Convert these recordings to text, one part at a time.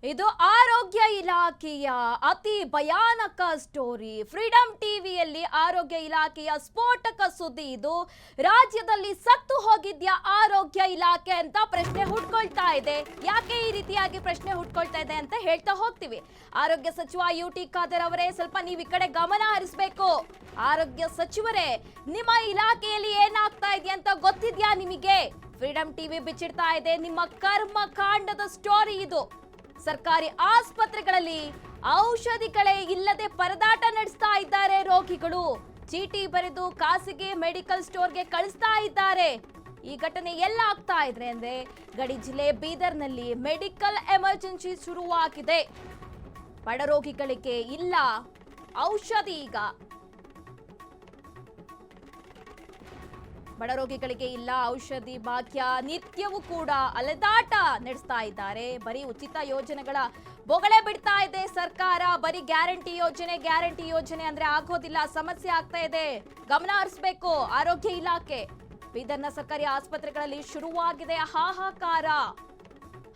ಇದು ಆರೋಗ್ಯ ಇಲಾಖೆಯ ಅತಿ ಭಯಾನಕ ಸ್ಟೋರಿ. ಫ್ರೀಡಂ ಟಿವಿಯಲ್ಲಿ ಆರೋಗ್ಯ ಇಲಾಖೆಯ ಸ್ಫೋಟಕ ಸುದ್ದಿ ಇದು. ರಾಜ್ಯದಲ್ಲಿ ಸತ್ತು ಹೋಗಿದ್ಯಾ ಆರೋಗ್ಯ ಇಲಾಖೆ ಅಂತ ಪ್ರಶ್ನೆ ಹುಟ್ಕೊಳ್ತಾ ಇದೆ. ಯಾಕೆ ಈ ರೀತಿಯಾಗಿ ಪ್ರಶ್ನೆ ಹುಟ್ಕೊಳ್ತಾ ಇದೆ ಅಂತ ಹೇಳ್ತಾ ಹೋಗ್ತೀವಿ. ಆರೋಗ್ಯ ಸಚಿವ ಯುಟಿ ಖಾದರ್ ಅವರೇ, ಸ್ವಲ್ಪ ನೀವು ಈ ಕಡೆ ಗಮನ ಹರಿಸಬೇಕು. ಆರೋಗ್ಯ ಸಚಿವರೇ, ನಿಮ್ಮ ಇಲಾಖೆಯಲ್ಲಿ ಏನಾಗ್ತಾ ಇದೆ ಅಂತ ಗೊತ್ತಿದ್ಯಾ ನಿಮಗೆ? ಫ್ರೀಡಂ ಟಿವಿ ಬಿಚ್ಚಿಡ್ತಾ ಇದೆ ನಿಮ್ಮ ಕರ್ಮ ಕಾಂಡದ ಸ್ಟೋರಿ ಇದು. ಸರ್ಕಾರಿ ಆಸ್ಪತ್ರೆಗಳಲ್ಲಿ ಔಷಧಿಗಳೇ ಇಲ್ಲದೆ ಪರದಾಟ ನಡೆಸ್ತಾ ಇದ್ದಾರೆ ರೋಗಿಗಳು. ಚೀಟಿ ಬರೆದು ಖಾಸಗಿ ಮೆಡಿಕಲ್ ಸ್ಟೋರ್ಗೆ ಕಳಿಸ್ತಾ ಇದ್ದಾರೆ. ಈ ಘಟನೆ ಎಲ್ಲ ಆಗ್ತಾ ಇದೆ ಅಂದ್ರೆ ಗಡಿ ಜಿಲ್ಲೆ ಬೀದರ್ನಲ್ಲಿ ಮೆಡಿಕಲ್ ಎಮರ್ಜೆನ್ಸಿ ಶುರುವಾಗಿದೆ. ಬಡ ರೋಗಿಗಳಿಗೆ ಇಲ್ಲ ಔಷಧಿ. ಈಗ ಬಡ ರೋಗಿಗಳಿಗೆ ಇಲ್ಲ ಔಷಧಿ ಭಾಗ್ಯ. ನಿತ್ಯವೂ ಕೂಡ ಅಲೆದಾಟ ನಡೆಸ್ತಾ ಇದ್ದಾರೆ. ಬರೀ ಉಚಿತ ಯೋಜನೆಗಳ ಬೊಗಳೆ ಬಿಡ್ತಾ ಇದೆ ಸರ್ಕಾರ. ಬರೀ ಗ್ಯಾರಂಟಿ ಯೋಜನೆ ಅಂದ್ರೆ ಆಗೋದಿಲ್ಲ, ಸಮಸ್ಯೆ ಆಗ್ತಾ ಇದೆ. ಗಮನ ಹರಿಸಬೇಕು ಆರೋಗ್ಯ ಇಲಾಖೆ. ಬೀದರ್ನ ಸರ್ಕಾರಿ ಆಸ್ಪತ್ರೆಗಳಲ್ಲಿ ಶುರುವಾಗಿದೆ ಹಾಹಾಕಾರ.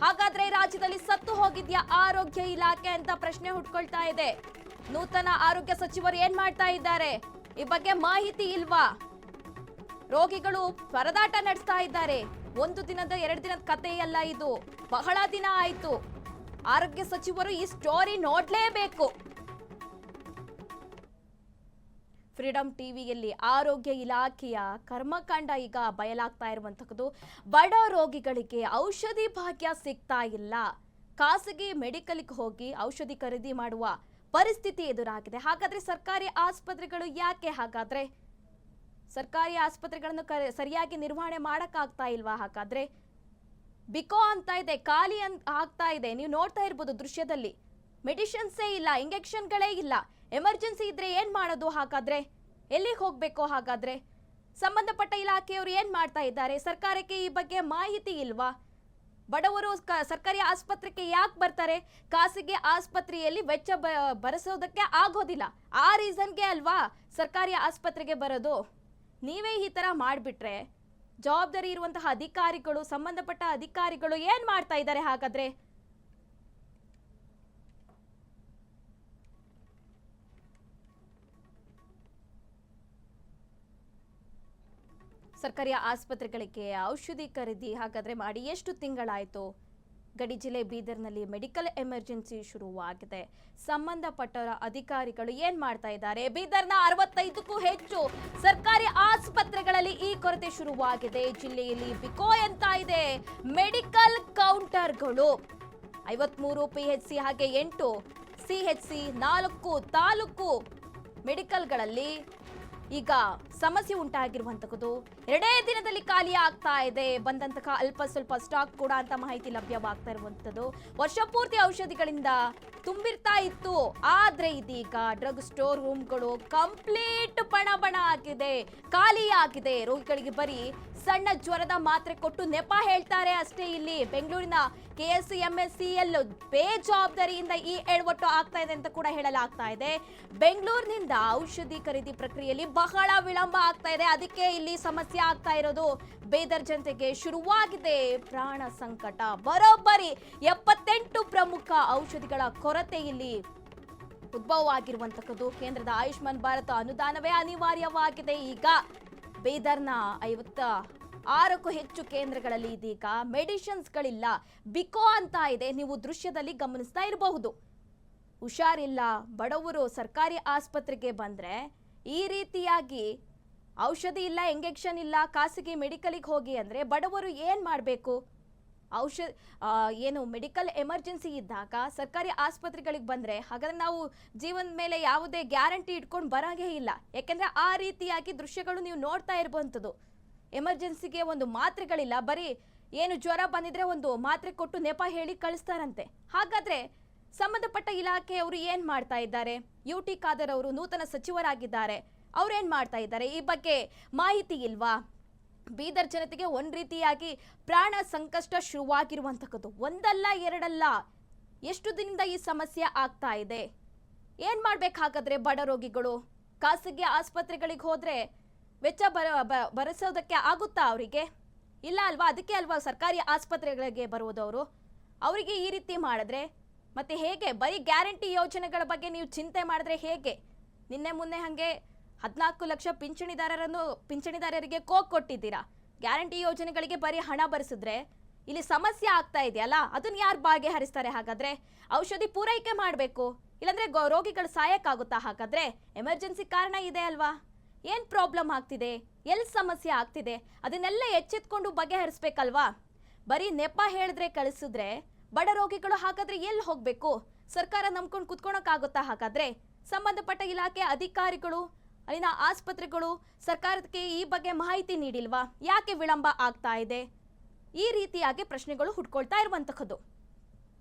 ಹಾಗಾದ್ರೆ ರಾಜ್ಯದಲ್ಲಿ ಸತ್ತು ಹೋಗಿದ್ಯಾ ಆರೋಗ್ಯ ಇಲಾಖೆ ಅಂತ ಪ್ರಶ್ನೆ ಹುಟ್ಕೊಳ್ತಾ ಇದೆ. ನೂತನ ಆರೋಗ್ಯ ಸಚಿವರು ಏನ್ ಮಾಡ್ತಾ ಇದ್ದಾರೆ? ಈ ಬಗ್ಗೆ ಮಾಹಿತಿ ಇಲ್ವಾ? ರೋಗಿಗಳು ಪರದಾಟ ನಡೆಸ್ತಾ ಇದ್ದಾರೆ. ಒಂದು ದಿನದ 2 ದಿನದ ಕಥೆಯಲ್ಲ ಇದು, ಬಹಳ ದಿನ ಆಯ್ತು. ಆರೋಗ್ಯ ಸಚಿವರು ಈ ಸ್ಟೋರಿ ನೋಡ್ಲೇಬೇಕು. ಫ್ರೀಡಂ ಟಿವಿಯಲ್ಲಿ ಆರೋಗ್ಯ ಇಲಾಖೆಯ ಕರ್ಮಕಾಂಡ ಈಗ ಬಯಲಾಗ್ತಾ ಇರುವಂತಹದ್ದು. ಬಡ ರೋಗಿಗಳಿಗೆ ಔಷಧಿ ಭಾಗ್ಯ ಸಿಗ್ತಾ ಇಲ್ಲ. ಖಾಸಗಿ ಮೆಡಿಕಲ್ಗೆ ಹೋಗಿ ಔಷಧಿ ಖರೀದಿ ಮಾಡುವ ಪರಿಸ್ಥಿತಿ ಎದುರಾಗಿದೆ. ಹಾಗಾದ್ರೆ ಸರ್ಕಾರಿ ಆಸ್ಪತ್ರೆಗಳು ಯಾಕೆ ಹಾಗಾದ್ರೆ ಸರ್ಕಾರಿ ಆಸ್ಪತ್ರೆಗಳನ್ನು ಸರಿಯಾಗಿ ನಿರ್ವಹಣೆ ಮಾಡಕ್ಕಾಗ್ತಾ ಇಲ್ವಾ? ಹಾಗಾದ್ರೆ ಬಿಕೋ ಅಂತ ಇದೆ, ಖಾಲಿ ಆಗ್ತಾ ಇದೆ. ನೀವು ನೋಡ್ತಾ ಇರ್ಬೋದು ದೃಶ್ಯದಲ್ಲಿ. ಮೆಡಿಸಿನ್ಸೇ ಇಲ್ಲ, ಇಂಜೆಕ್ಷನ್ಗಳೇ ಇಲ್ಲ. ಎಮರ್ಜೆನ್ಸಿ ಇದ್ರೆ ಏನ್ ಮಾಡೋದು? ಹಾಗಾದ್ರೆ ಎಲ್ಲಿಗೆ ಹೋಗ್ಬೇಕು? ಹಾಗಾದ್ರೆ ಸಂಬಂಧಪಟ್ಟ ಇಲಾಖೆಯವರು ಏನ್ ಮಾಡ್ತಾ ಇದ್ದಾರೆ? ಸರ್ಕಾರಕ್ಕೆ ಈ ಬಗ್ಗೆ ಮಾಹಿತಿ ಇಲ್ವಾ? ಬಡವರು ಸರ್ಕಾರಿ ಆಸ್ಪತ್ರೆಗೆ ಯಾಕೆ ಬರ್ತಾರೆ? ಖಾಸಗಿ ಆಸ್ಪತ್ರೆಯಲ್ಲಿ ವೆಚ್ಚ ಭರಿಸೋದಕ್ಕೆ ಆಗೋದಿಲ್ಲ. ಆ ರೀಸನ್ಗೆ ಅಲ್ವಾ ಸರ್ಕಾರಿ ಆಸ್ಪತ್ರೆಗೆ ಬರೋದು. ನೀವೇ ಈ ತರ ಮಾಡಿಬಿಟ್ರೆ ಜವಾಬ್ದಾರಿ ಇರುವಂತಹ ಅಧಿಕಾರಿಗಳು, ಸಂಬಂಧಪಟ್ಟ ಅಧಿಕಾರಿಗಳು ಏನ್ ಮಾಡ್ತಾ ಇದ್ದಾರೆ? ಹಾಗಾದ್ರೆ ಸರ್ಕಾರಿ ಆಸ್ಪತ್ರೆಗಳಿಗೆ ಔಷಧಿ ಖರೀದಿ ಹಾಗಾದ್ರೆ ಮಾಡಿ ಎಷ್ಟು ತಿಂಗಳಾಯ್ತು? ಗಡಿ ಜಿಲ್ಲೆ ಬೀದರ್ನಲ್ಲಿ ಮೆಡಿಕಲ್ ಎಮರ್ಜೆನ್ಸಿ ಶುರುವಾಗಿದೆ. ಸಂಬಂಧಪಟ್ಟ ಅಧಿಕಾರಿಗಳು ಏನ್ ಮಾಡ್ತಾ ಇದ್ದಾರೆ? ಬೀದರ್ನ 65ಕ್ಕೂ ಹೆಚ್ಚು ಸರ್ಕಾರಿ ಆಸ್ಪತ್ರೆಗಳಲ್ಲಿ ಈ ಕೊರತೆ ಶುರುವಾಗಿದೆ. ಜಿಲ್ಲೆಯಲ್ಲಿ ಬಿಕೋ ಅಂತ ಇದೆ ಮೆಡಿಕಲ್ ಕೌಂಟರ್ಗಳು. 53 PHC ಹಾಗೆ 8 CHC 4 ತಾಲೂಕು ಮೆಡಿಕಲ್ಗಳಲ್ಲಿ ಈಗ ಸಮಸ್ಯೆ ಉಂಟಾಗಿರುವಂತದ್ದು. 2 ದಿನದಲ್ಲಿ ಖಾಲಿ ಆಗ್ತಾ ಇದೆ. ಬಂದಂತಹ ಅಲ್ಪ ಸ್ವಲ್ಪ ಸ್ಟಾಕ್ ಕೂಡ ಅಂತ ಮಾಹಿತಿ ಲಭ್ಯವಾಗ್ತಾ ಇರುವಂತದ್ದು. ವರ್ಷ ಪೂರ್ತಿ ಔಷಧಿಗಳಿಂದ ತುಂಬಿರ್ತಾ ಇತ್ತು. ಆದ್ರೆ ಇದೀಗ ಡ್ರಗ್ ಸ್ಟೋರ್ ರೂಮ್ಗಳು ಕಂಪ್ಲೀಟ್ ಬಣ ಆಗಿದೆ, ಖಾಲಿ ಆಗಿದೆ. ರೋಗಿಗಳಿಗೆ ಬರೀ ಸಣ್ಣ ಜ್ವರದ ಮಾತ್ರೆ ಕೊಟ್ಟು ನೆಪ ಹೇಳ್ತಾರೆ ಅಷ್ಟೇ. ಇಲ್ಲಿ ಬೆಂಗಳೂರಿನ KSMSCL ಬೇಜವಾಬ್ದಾರಿಯಿಂದ ಈ ಎಡವಟ್ಟು ಆಗ್ತಾ ಇದೆ ಅಂತ ಕೂಡ ಹೇಳಲಾಗ್ತಾ ಇದೆ. ಬೆಂಗಳೂರಿನಿಂದ ಔಷಧಿ ಖರೀದಿ ಪ್ರಕ್ರಿಯೆಯಲ್ಲಿ ಬಹಳ ವಿಳಂಬ ಆಗ್ತಾ ಇದೆ. ಅದಕ್ಕೆ ಇಲ್ಲಿ ಸಮಸ್ಯೆ ಆಗ್ತಾ ಇರೋದು. ಬೀದರ್ ಜನತೆಗೆ ಶುರುವಾಗಿದೆ ಪ್ರಾಣ ಸಂಕಟ. ಬರೋಬ್ಬರಿ 78 ಪ್ರಮುಖ ಔಷಧಿಗಳ ಕೊರತೆ ಇಲ್ಲಿ ಉದ್ಭವವಾಗಿರುವಂತದ್ದು. ಕೇಂದ್ರದ ಆಯುಷ್ಮಾನ್ ಭಾರತ ಅನುದಾನವೇ ಅನಿವಾರ್ಯವಾಗಿದೆ. ಈಗ ಬೀದರ್ನ 56ಕ್ಕೂ ಹೆಚ್ಚು ಕೇಂದ್ರಗಳಲ್ಲಿ ಇದೀಗ ಮೆಡಿಸಿನ್ಸ್ಗಳಿಲ್ಲ, ಬಿಕೋ ಅಂತ ಇದೆ. ನೀವು ದೃಶ್ಯದಲ್ಲಿ ಗಮನಿಸ್ತಾ ಇರಬಹುದು. ಹುಷಾರಿಲ್ಲ ಬಡವರು ಸರ್ಕಾರಿ ಆಸ್ಪತ್ರೆಗೆ ಬಂದ್ರೆ ಈ ರೀತಿಯಾಗಿ ಔಷಧಿ ಇಲ್ಲ, ಇಂಜೆಕ್ಷನ್ ಇಲ್ಲ, ಖಾಸಗಿ ಮೆಡಿಕಲ್ಗೆ ಹೋಗಿ ಅಂದ್ರೆ ಬಡವರು ಏನ್ ಮಾಡಬೇಕು? ಏನು ಮೆಡಿಕಲ್ ಎಮರ್ಜೆನ್ಸಿ ಇದ್ದಾಗ ಸರ್ಕಾರಿ ಆಸ್ಪತ್ರೆಗಳಿಗೆ ಬಂದ್ರೆ ಹಾಗಾದ್ರೆ ನಾವು ಜೀವನದ ಮೇಲೆ ಯಾವುದೇ ಗ್ಯಾರಂಟಿ ಇಟ್ಕೊಂಡು ಬರೋಂಗೇ ಇಲ್ಲ. ಯಾಕೆಂದ್ರೆ ಆ ರೀತಿಯಾಗಿ ದೃಶ್ಯಗಳು ನೀವು ನೋಡ್ತಾ ಇರುವಂಥದ್ದು. ಎಮರ್ಜೆನ್ಸಿಗೆ ಒಂದು ಮಾತ್ರೆಗಳಿಲ್ಲ, ಬರೀ ಏನು ಜ್ವರ ಬಂದಿದ್ರೆ ಒಂದು ಮಾತ್ರೆ ಕೊಟ್ಟು ನೆಪ ಹೇಳಿ ಕಳಿಸ್ತಾರಂತೆ. ಹಾಗಾದ್ರೆ ಸಂಬಂಧಪಟ್ಟ ಇಲಾಖೆಯವರು ಏನ್ ಮಾಡ್ತಾ ಇದ್ದಾರೆ? ಯುಟಿ ಖಾದರ್ ಅವರು ನೂತನ ಸಚಿವರಾಗಿದ್ದಾರೆ, ಅವ್ರೇನ್ ಮಾಡ್ತಾ ಇದ್ದಾರೆ? ಈ ಬಗ್ಗೆ ಮಾಹಿತಿ ಇಲ್ವಾ? ಬೀದರ್ ಜನತೆಗೆ ಒಂದ್ ರೀತಿಯಾಗಿ ಪ್ರಾಣ ಸಂಕಷ್ಟ ಶುರುವಾಗಿರುವಂತಕ್ಕದ್ದು. ಒಂದಲ್ಲ ಎರಡಲ್ಲ, ಎಷ್ಟು ದಿನದಿಂದ ಈ ಸಮಸ್ಯೆ ಆಗ್ತಾ ಇದೆ. ಏನ್ ಮಾಡ್ಬೇಕಾಗಾದ್ರೆ ಬಡ ರೋಗಿಗಳು ಖಾಸಗಿ ಆಸ್ಪತ್ರೆಗಳಿಗೆ ಹೋದ್ರೆ ವೆಚ್ಚ ಭರಿಸೋದಕ್ಕೆ ಆಗುತ್ತಾ ಅವರಿಗೆ? ಇಲ್ಲ ಅಲ್ವಾ? ಅದಕ್ಕೆ ಅಲ್ವಾ ಸರ್ಕಾರಿ ಆಸ್ಪತ್ರೆಗಳಿಗೆ ಬರುವುದು ಅವರು. ಅವರಿಗೆ ಈ ರೀತಿ ಮಾಡಿದ್ರೆ ಮತ್ತೆ ಹೇಗೆ ಬರೀ ಗ್ಯಾರಂಟಿ ಯೋಜನೆಗಳ ಬಗ್ಗೆ ನೀವು ಚಿಂತೆ ಮಾಡಿದ್ರೆ ಹೇಗೆ? ನಿನ್ನೆ ಮೊನ್ನೆ ಹಾಗೆ 14 ಲಕ್ಷ ಪಿಂಚಣಿದಾರರಿಗೆ ಕೋಕ್ ಕೊಟ್ಟಿದ್ದೀರಾ. ಗ್ಯಾರಂಟಿ ಯೋಜನೆಗಳಿಗೆ ಬರೀ ಹಣ ಬರೆಸಿದ್ರೆ ಇಲ್ಲಿ ಸಮಸ್ಯೆ ಆಗ್ತಾ ಇದೆಯಲ್ಲ, ಅದನ್ನ ಯಾರು ಬಗೆಹರಿಸ್ತಾರೆ? ಹಾಗಾದ್ರೆ ಔಷಧಿ ಪೂರೈಕೆ ಮಾಡಬೇಕು, ಇಲ್ಲಾಂದ್ರೆ ರೋಗಿಗಳು ಸಾಯಕ್ಕಾಗುತ್ತಾ? ಹಾಗಾದ್ರೆ ಎಮರ್ಜೆನ್ಸಿ ಕಾರಣ ಇದೆ ಅಲ್ವಾ? ಏನ್ ಪ್ರಾಬ್ಲಮ್ ಆಗ್ತಿದೆ, ಎಲ್ಲಿ ಸಮಸ್ಯೆ ಆಗ್ತಿದೆ, ಅದನ್ನೆಲ್ಲ ಎಚ್ಚೆತ್ಕೊಂಡು ಬಗೆಹರಿಸ್ಬೇಕಲ್ವಾ? ಬರೀ ನೆಪ ಹೇಳಿದ್ರೆ ಕಳಿಸಿದ್ರೆ ಬಡ ರೋಗಿಗಳು ಹಾಗಾದ್ರೆ ಎಲ್ಲಿ ಹೋಗ್ಬೇಕು? ಸರ್ಕಾರ ನಂಬ್ಕೊಂಡು ಕುತ್ಕೊಳಕ್ಕಾಗುತ್ತಾ? ಹಾಗಾದ್ರೆ ಸಂಬಂಧಪಟ್ಟ ಇಲಾಖೆ ಅಧಿಕಾರಿಗಳು, ಅಲ್ಲಿನ ಆಸ್ಪತ್ರೆಗಳು ಸರ್ಕಾರಕ್ಕೆ ಈ ಬಗ್ಗೆ ಮಾಹಿತಿ ನೀಡಿಲ್ವಾ? ಯಾಕೆ ವಿಳಂಬ ಆಗ್ತಾ ಇದೆ? ಈ ರೀತಿಯಾಗಿ ಪ್ರಶ್ನೆಗಳು ಹುಟ್ಕೊಳ್ತಾ ಇರುವಂತಹದ್ದು.